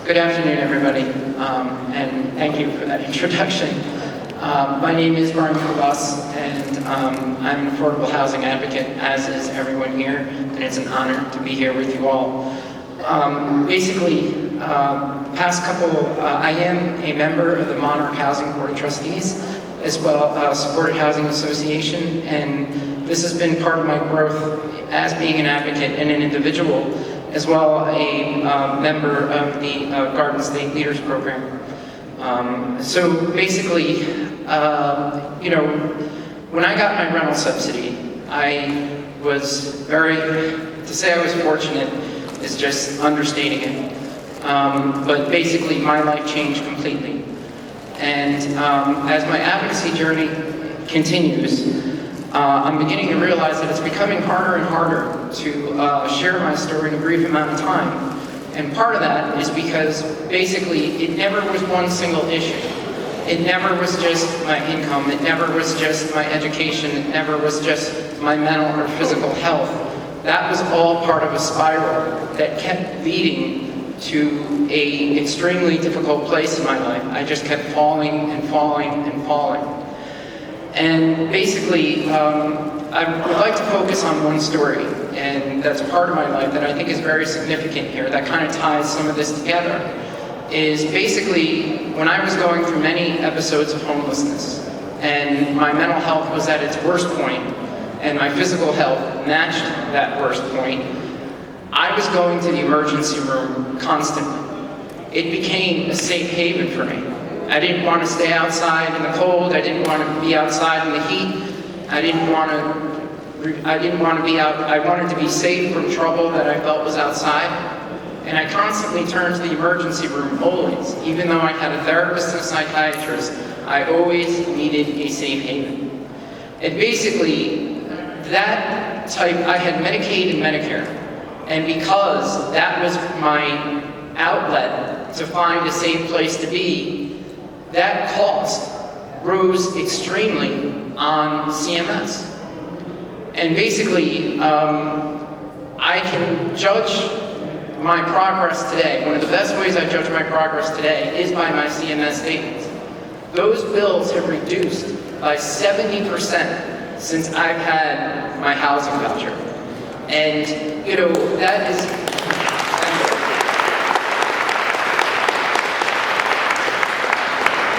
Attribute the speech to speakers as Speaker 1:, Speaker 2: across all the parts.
Speaker 1: Good afternoon, everybody, and thank you for that introduction. My name is Brian Kulas, and I'm an affordable housing advocate, as is everyone here, and it's an honor to be here with you all. I am a member of the Monarch Housing Board of Trustees, as well as Supported Housing Association, and this has been part of my growth as being an advocate and an individual, as well a member of the Garden State Leaders Program. So basically, when I got my rental subsidy, I was to say I was fortunate is just understating it. But basically, my life changed completely. And as my advocacy journey continues, I'm beginning to realize that it's becoming harder and harder to share my story in a brief amount of time. And part of that is because basically it never was one single issue. It never was just my income. It never was just my education. It never was just my mental or physical health. That was all part of a spiral that kept leading to an extremely difficult place in my life. I just kept falling and falling and falling. And basically, I would like to focus on one story, and that's part of my life that I think is very significant here, that kind of ties some of this together, is basically when I was going through many episodes of homelessness, and my mental health was at its worst point, and my physical health matched that worst point, I was going to the emergency room constantly. It became a safe haven for me. I didn't want to stay outside in the cold. I didn't want to be outside in the heat. I didn't want to be out. I wanted to be safe from trouble that I felt was outside. And I constantly turned to the emergency room always. Even though I had a therapist and a psychiatrist, I always needed a safe haven. And basically, that type, I had Medicaid and Medicare. And because that was my outlet to find a safe place to be, that cost rose extremely on CMS. And basically, I can judge my progress today. One of the best ways I judge my progress today is by my CMS statements. Those bills have reduced by 70% since I've had my housing voucher. And, that is...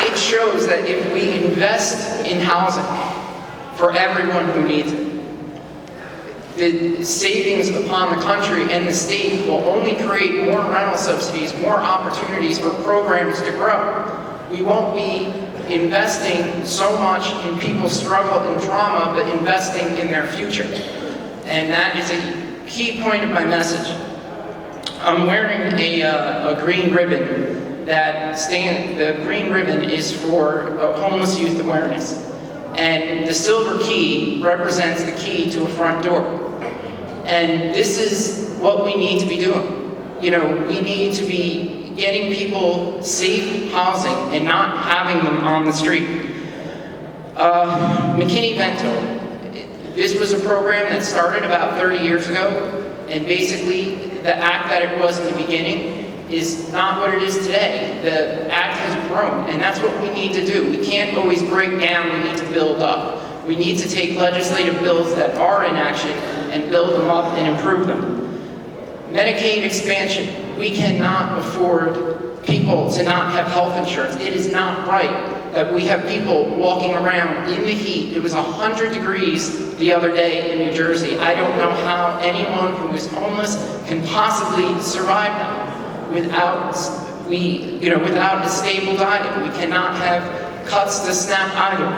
Speaker 1: It shows that if we invest in housing for everyone who needs it, the savings upon the country and the state will only create more rental subsidies, more opportunities for programs to grow. We won't be investing so much in people's struggle and trauma, but investing in their future. And that is a key point of my message. I'm wearing a green ribbon. The green ribbon is for homeless youth awareness. And the silver key represents the key to a front door. And this is what we need to be doing. We need to be getting people safe housing and not having them on the street. McKinney-Vento. This was a program that started about 30 years ago. And basically, the act that it was in the beginning is not what it is today. The act has grown, and that's what we need to do. We can't always break down, we need to build up. We need to take legislative bills that are in action and build them up and improve them. Medicaid expansion. We cannot afford people to not have health insurance. It is not right that we have people walking around in the heat. It was 100 degrees the other day in New Jersey. I don't know how anyone who is homeless can possibly survive that. Without a stable diet. We cannot have cuts to SNAP either.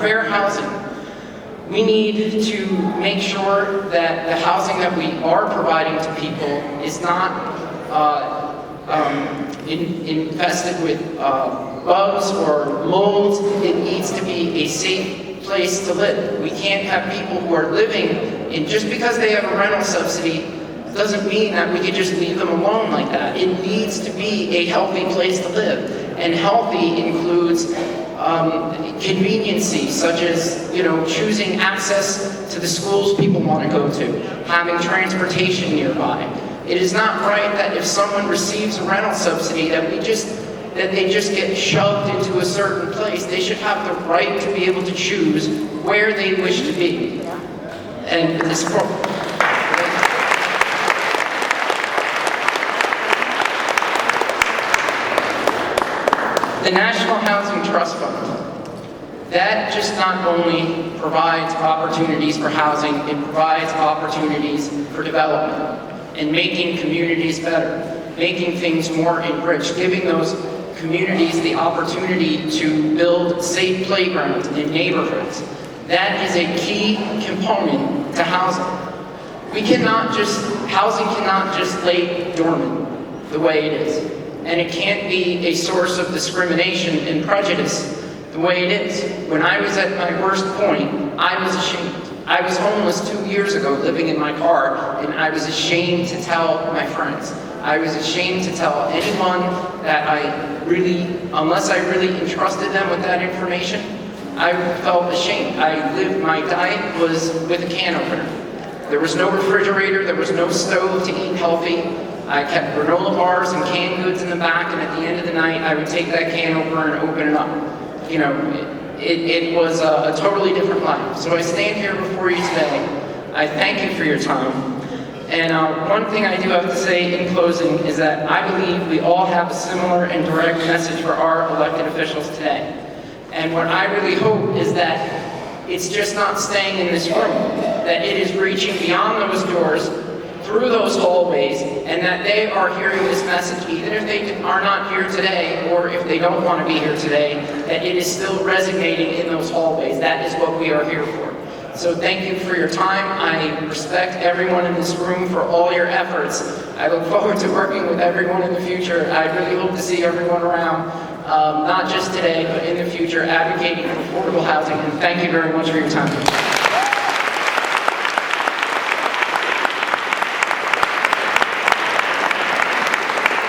Speaker 1: Fair housing. We need to make sure that the housing that we are providing to people is not infested with bugs or molds. It needs to be a safe place to live. We can't have people who are living in, just because they have a rental subsidy, doesn't mean that we could just leave them alone like that. It needs to be a healthy place to live. And healthy includes conveniency, such as choosing access to the schools people want to go to, having transportation nearby, It is not right that if someone receives a rental subsidy that they just get shoved into a certain place. They should have the right to be able to choose where they wish to be. And this the National Housing Trust Fund, that just not only provides opportunities for housing, it provides opportunities for development and making communities better, making things more enriched, giving those communities the opportunity to build safe playgrounds in neighborhoods. That is a key component to housing. Housing cannot just lay dormant the way it is. And it can't be a source of discrimination and prejudice the way it is. When I was at my worst point, I was ashamed. I was homeless 2 years ago, living in my car, and I was ashamed to tell my friends. I was ashamed to tell anyone that unless I really entrusted them with that information, I felt ashamed. My diet was with a can opener. There was no refrigerator, there was no stove to eat healthy. I kept granola bars and canned goods in the back, and at the end of the night, I would take that can opener and open it up. You know, it was a totally different life. So I stand here before you today. I thank you for your time. And one thing I do have to say in closing is that I believe we all have a similar and direct message for our elected officials today. And what I really hope is that it's just not staying in this room, that it is reaching beyond those doors, through those hallways, and that they are hearing this message, even if they are not here today, or if they don't want to be here today, that it is still resonating in those hallways. That is what we are here for. So thank you for your time. I respect everyone in this room for all your efforts. I look forward to working with everyone in the future. I really hope to see everyone around, not just today, but in the future, advocating for affordable housing. And thank you very much for your time.